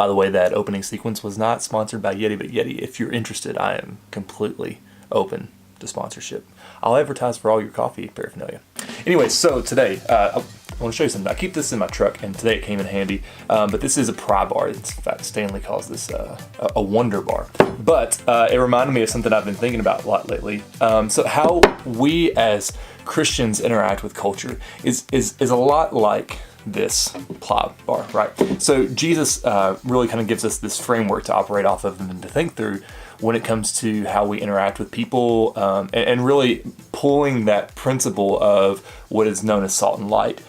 By the way, that opening sequence was not sponsored by Yeti, but Yeti, if you're interested, I am completely open to sponsorship. I'll advertise for all your coffee paraphernalia. Anyway, so today, I want to show you something. I keep this in my truck, and today it came in handy, but this is a pry bar. In fact, Stanley calls this a wonder bar. But it reminded me of something I've been thinking about a lot lately. So how we as Christians interact with culture is a lot like this pry bar, right? So Jesus really kind of gives us this framework to operate off of and to think through when it comes to how we interact with people, and really pulling that principle of what is known as salt and light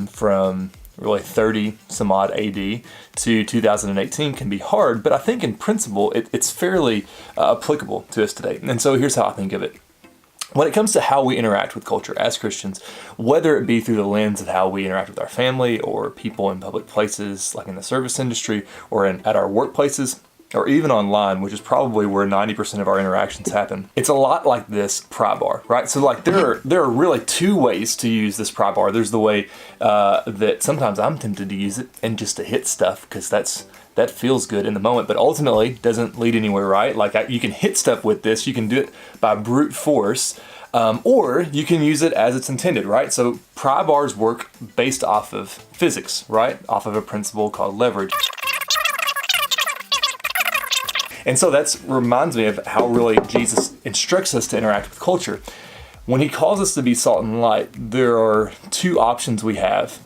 from really 30 some odd AD to 2018 can be hard, but I think in principle it's fairly applicable to us today. And so here's how I think of it. When it comes to how we interact with culture as Christians, whether it be through the lens of how we interact with our family or people in public places like in the service industry or at our workplaces, or even online, which is probably where 90% of our interactions happen, it's a lot like this pry bar, right? So like there are really two ways to use this pry bar. There's the way that sometimes I'm tempted to use it and just to hit stuff because that feels good in the moment, but ultimately doesn't lead anywhere, right? Like you can hit stuff with this. You can do it by brute force, or you can use it as it's intended, right? So pry bars work based off of physics, right? Off of a principle called leverage. And so that reminds me of how really Jesus instructs us to interact with culture. When he calls us to be salt and light, there are two options we have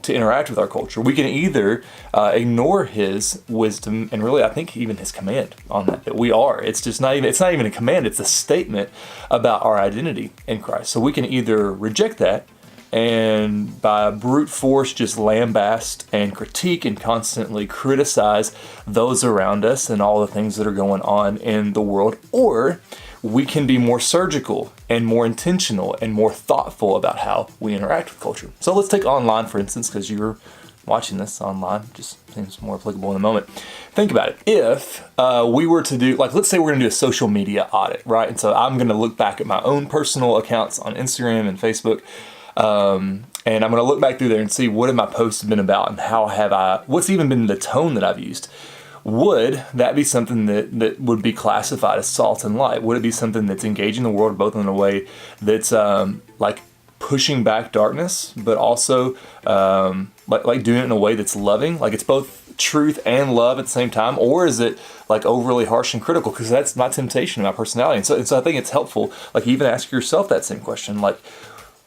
to interact with our culture. We can either ignore his wisdom and really I think even his command on that we are. It's not even a command, it's a statement about our identity in Christ. So we can either reject that and by brute force just lambast and critique and constantly criticize those around us and all the things that are going on in the world, or we can be more surgical and more intentional and more thoughtful about how we interact with culture. So let's take online, for instance, because you're watching this online, just seems more applicable in the moment. Think about it. If we were to do, like, let's say we're gonna do a social media audit, right? And so I'm gonna look back at my own personal accounts on Instagram and Facebook, and I'm going to look back through there and see what have my posts been about and what's even been the tone that I've used. Would that be something that would be classified as salt and light? Would it be something that's engaging the world both in a way that's like pushing back darkness, but also like doing it in a way that's loving? Like it's both truth and love at the same time? Or is it like overly harsh and critical? Because that's my temptation and my personality. And so I think it's helpful, like even ask yourself that same question, like,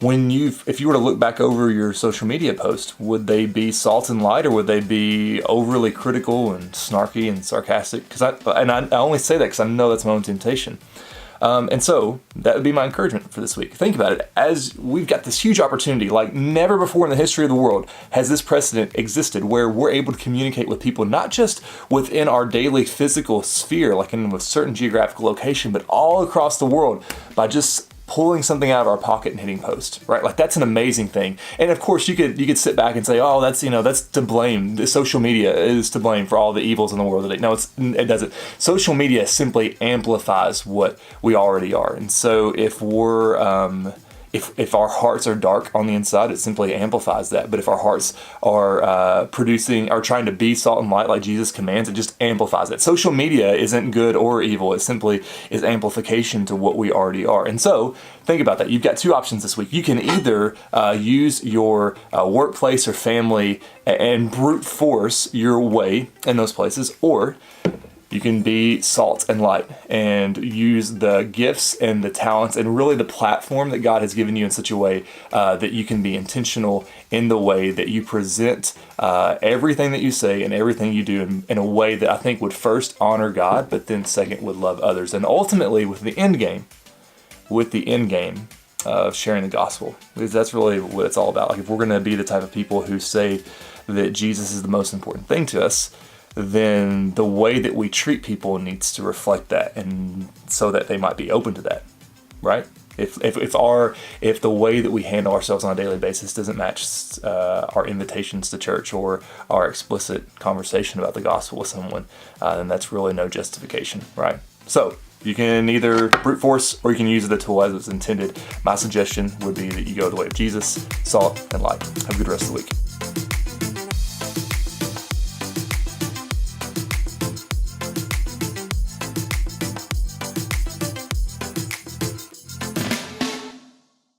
if you were to look back over your social media post, would they be salt and light or would they be overly critical and snarky and sarcastic? I only say that because I know that's my own temptation. And so that would be my encouragement for this week. Think about it. As we've got this huge opportunity, like never before in the history of the world has this precedent existed where we're able to communicate with people, not just within our daily physical sphere, like in a certain geographical location, but all across the world by just pulling something out of our pocket and hitting post, right? Like that's an amazing thing. And of course you could sit back and say, oh, that's to blame. The social media is to blame for all the evils in the world today. No, it doesn't. Social media simply amplifies what we already are. And so if we're if our hearts are dark on the inside, it simply amplifies that. But if our hearts are trying to be salt and light like Jesus commands, it just amplifies it. Social media isn't good or evil. It simply is amplification to what we already are. And so think about that. You've got two options this week. You can either use your workplace or family and brute force your way in those places, or you can be salt and light and use the gifts and the talents and really the platform that God has given you in such a way that you can be intentional in the way that you present everything that you say and everything you do in a way that I think would first honor God, but then second would love others. And ultimately with the end game of sharing the gospel, because that's really what it's all about. Like if we're going to be the type of people who say that Jesus is the most important thing to us, then the way that we treat people needs to reflect that, and so that they might be open to that, right? If the way that we handle ourselves on a daily basis doesn't match our invitations to church or our explicit conversation about the gospel with someone, then that's really no justification, right? So you can either brute force or you can use the tool as it's intended. My suggestion would be that you go the way of Jesus, salt and light. Have a good rest of the week.